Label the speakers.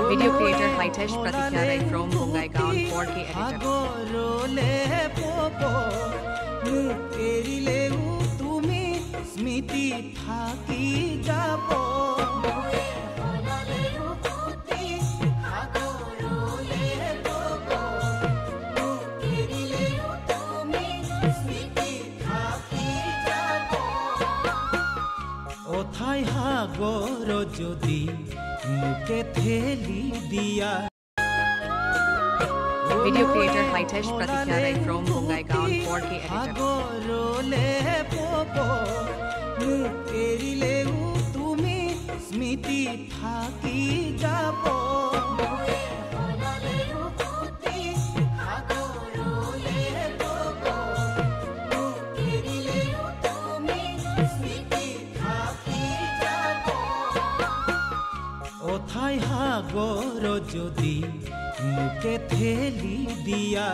Speaker 1: Video creator Hitesh Pratikya Rai from Bongaigaon 4K editor.
Speaker 2: ওথায় হাগর যদি মুখে ঠেলি দিয়া
Speaker 1: Video creator Hitesh Pratikya Rai from Bongaigaon 4K editor.
Speaker 2: মুখেরিলেও তুমি স্মৃতি থাকি যাব ওথায় হাগর যদি মুখে ঠেলি দিয়া